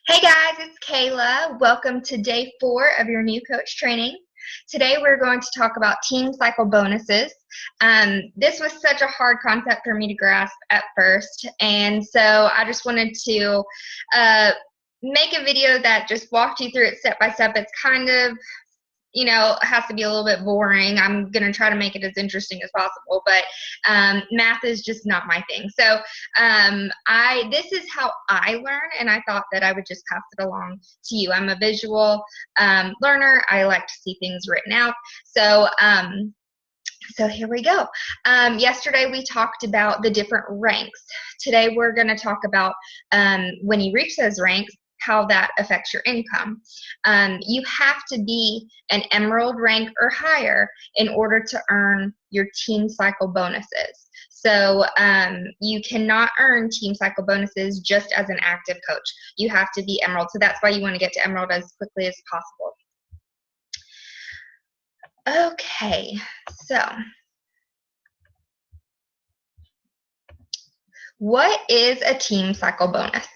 Hey guys, it's Kayla. Welcome to day 4 of your new coach training. Today we're going to talk about team cycle bonuses. This was such a hard concept for me to grasp at first, and so I just wanted to make a video that just walked you through it step by step. It's kind of has to be a little bit boring. I'm going to try to make it as interesting as possible, but math is just not my thing. So this is how I learn, and I thought that I would just pass it along to you. I'm a visual learner. I like to see things written out. So here we go. Yesterday we talked about the different ranks. Today we're going to talk about when you reach those ranks, how that affects your income. You have to be an emerald rank or higher in order to earn your team cycle bonuses. So you cannot earn team cycle bonuses just as an active coach. You have to be emerald. So that's why you want to get to emerald as quickly as possible. Okay, so what is a team cycle bonus?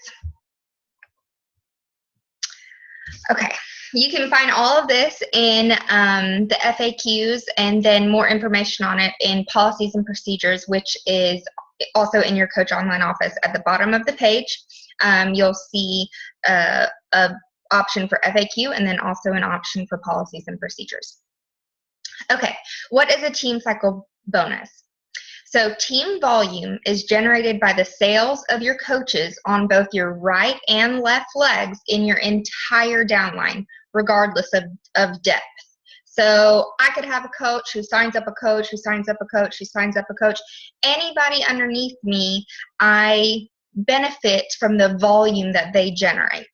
Okay, you can find all of this in the FAQs and then more information on it in policies and procedures, which is also in your Coach Online office. At the bottom of the page, you'll see an option for FAQ and then also an option for policies and procedures. Okay, what is a team cycle bonus? So team volume is generated by the sales of your coaches on both your right and left legs in your entire downline, regardless of depth. So I could have a coach who signs up a coach, who signs up a coach, who signs up a coach. Anybody underneath me, I benefit from the volume that they generate.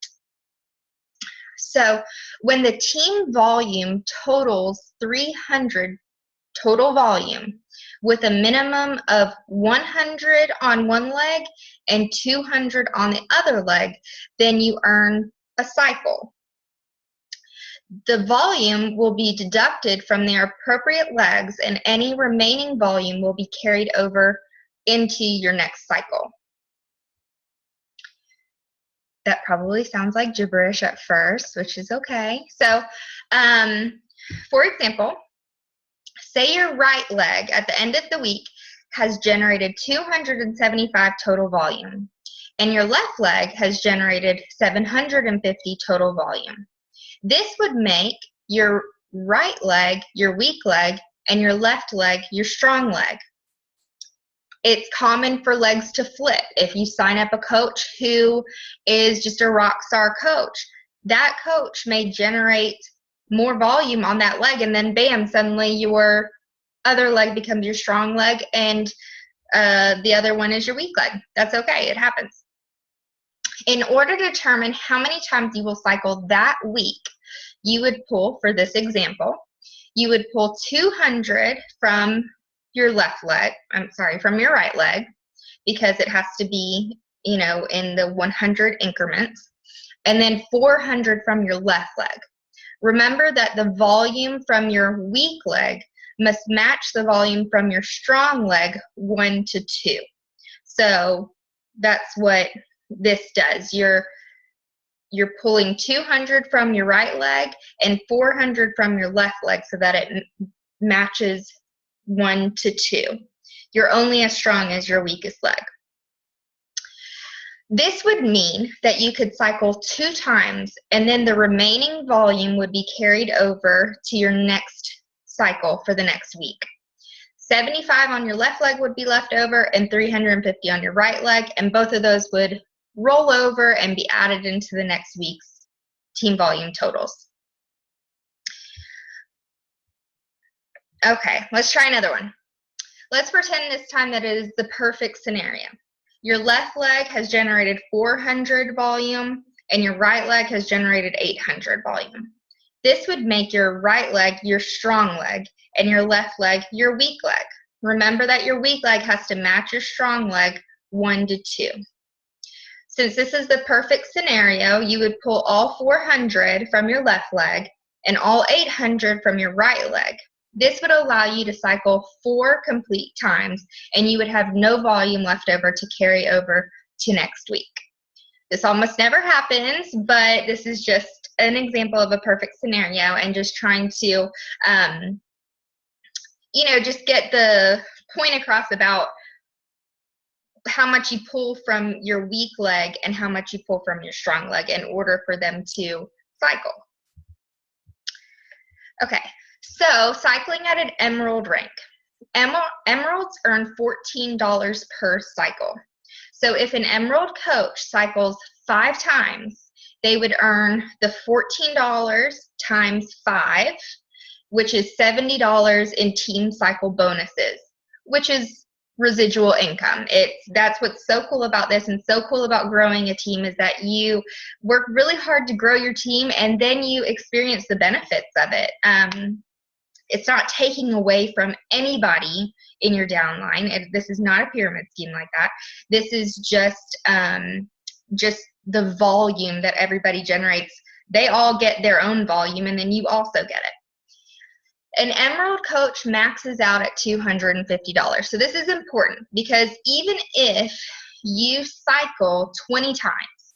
So when the team volume totals 300 total volume, with a minimum of 100 on one leg and 200 on the other leg, then you earn a cycle. The volume will be deducted from their appropriate legs, and any remaining volume will be carried over into your next cycle. That probably sounds like gibberish at first, which is okay. So, for example, say your right leg at the end of the week has generated 275 total volume, and your left leg has generated 750 total volume. This would make your right leg your weak leg and your left leg your strong leg. It's common for legs to flip. If you sign up a coach who is just a rock star coach, that coach may generate more volume on that leg, and then bam, suddenly your other leg becomes your strong leg and the other one is your weak leg. That's okay, it happens. In order to determine how many times you will cycle that week, you would pull, for this example, you would pull 200 from your left leg, from your right leg, because it has to be, in the 100 increments, and then 400 from your left leg. Remember that the volume from your weak leg must match the volume from your strong leg 1 to 2. So that's what this does. You're pulling 200 from your right leg and 400 from your left leg so that it matches 1 to 2. You're only as strong as your weakest leg. This would mean that you could cycle 2 times, and then the remaining volume would be carried over to your next cycle for the next week. 75 on your left leg would be left over and 350 on your right leg, and both of those would roll over and be added into the next week's team volume totals. Okay, let's try another one. Let's pretend this time that it is the perfect scenario. Your left leg has generated 400 volume and your right leg has generated 800 volume. This would make your right leg your strong leg and your left leg your weak leg. Remember that your weak leg has to match your strong leg 1 to 2. Since this is the perfect scenario, you would pull all 400 from your left leg and all 800 from your right leg. This would allow you to cycle 4 complete times, and you would have no volume left over to carry over to next week. This almost never happens, but this is just an example of a perfect scenario, and just trying to, just get the point across about how much you pull from your weak leg and how much you pull from your strong leg in order for them to cycle. Okay, so cycling at an emerald rank. Emeralds earn $14 per cycle. So if an emerald coach cycles 5 times, they would earn the $14 times 5, which is $70 in team cycle bonuses, which is residual income. That's what's so cool about this and so cool about growing a team, is that you work really hard to grow your team and then you experience the benefits of it. It's not taking away from anybody in your downline. This is not a pyramid scheme like that. This is just the volume that everybody generates. They all get their own volume, and then you also get it. An emerald coach maxes out at $250. So this is important, because even if you cycle 20 times,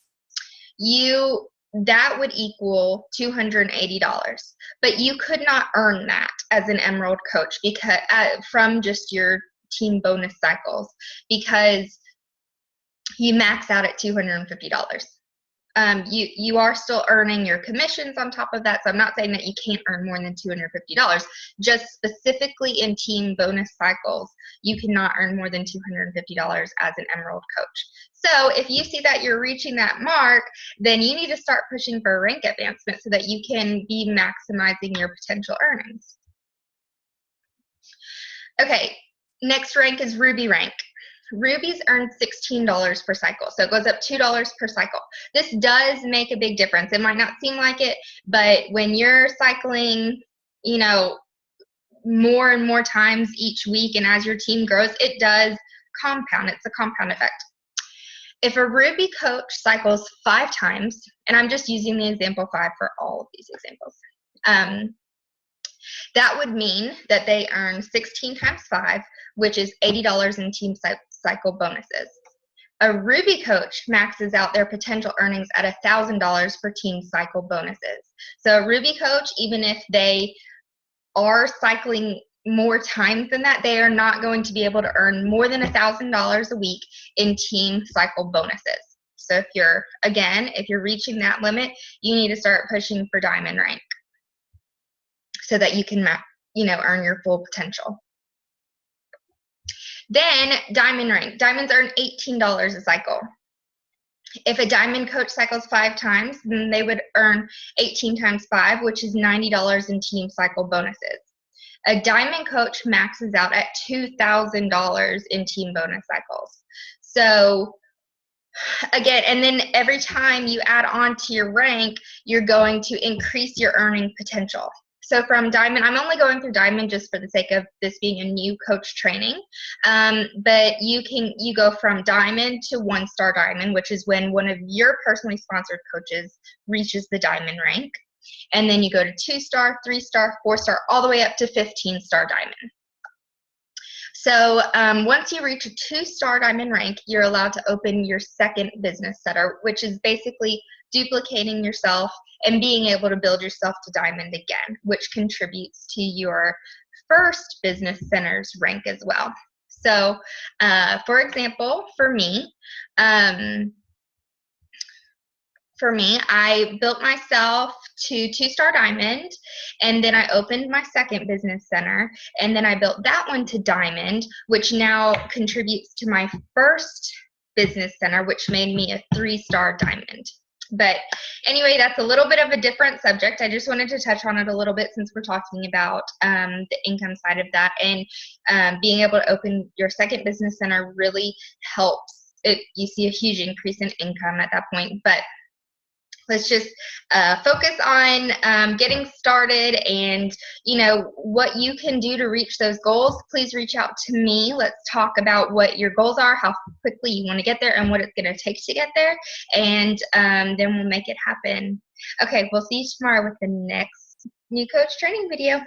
that would equal $280, but you could not earn that as an emerald coach because from just your team bonus cycles, because you max out at $250. You are still earning your commissions on top of that, so I'm not saying that you can't earn more than $250. Just specifically in team bonus cycles, you cannot earn more than $250 as an emerald coach. So if you see that you're reaching that mark, then you need to start pushing for rank advancement so that you can be maximizing your potential earnings. Okay, next rank is Ruby rank. Rubies earn $16 per cycle, so it goes up $2 per cycle. This does make a big difference. It might not seem like it, but when you're cycling, more and more times each week, and as your team grows, it does compound. It's a compound effect. If a Ruby coach cycles 5 times, and I'm just using the example 5 for all of these examples, that would mean that they earn 16 times 5, which is $80 in team cycle bonuses. A Ruby coach maxes out their potential earnings at $1,000 for team cycle bonuses. So a Ruby coach, even if they are cycling more times than that, they are not going to be able to earn more than $1,000 a week in team cycle bonuses. So if you're reaching that limit, you need to start pushing for diamond rank so that you can, earn your full potential. Then diamond rank. Diamonds earn $18 a cycle. If a diamond coach cycles 5 times, then they would earn 18 times 5, which is $90 in team cycle bonuses. A diamond coach maxes out at $2,000 in team bonus cycles. So again, and then every time you add on to your rank, you're going to increase your earning potential. So from diamond, I'm only going through diamond just for the sake of this being a new coach training, but you go from diamond to 1-star diamond, which is when one of your personally sponsored coaches reaches the diamond rank. And then you go to 2-star, 3-star, 4-star, all the way up to 15-star diamond. So once you reach a 2-star diamond rank, you're allowed to open your second business center, which is basically duplicating yourself and being able to build yourself to diamond again, which contributes to your first business center's rank as well. So for example, for me, I built myself to 2-star diamond, and then I opened my second business center, and then I built that one to diamond, which now contributes to my first business center, which made me a 3-star diamond. But anyway, that's a little bit of a different subject. I just wanted to touch on it a little bit since we're talking about the income side of that, and being able to open your second business center really helps. You see a huge increase in income at that point, but let's just focus on getting started, and what you can do to reach those goals. Please reach out to me. Let's talk about what your goals are, how quickly you want to get there, and what it's going to take to get there, and then we'll make it happen. Okay, we'll see you tomorrow with the next new coach training video.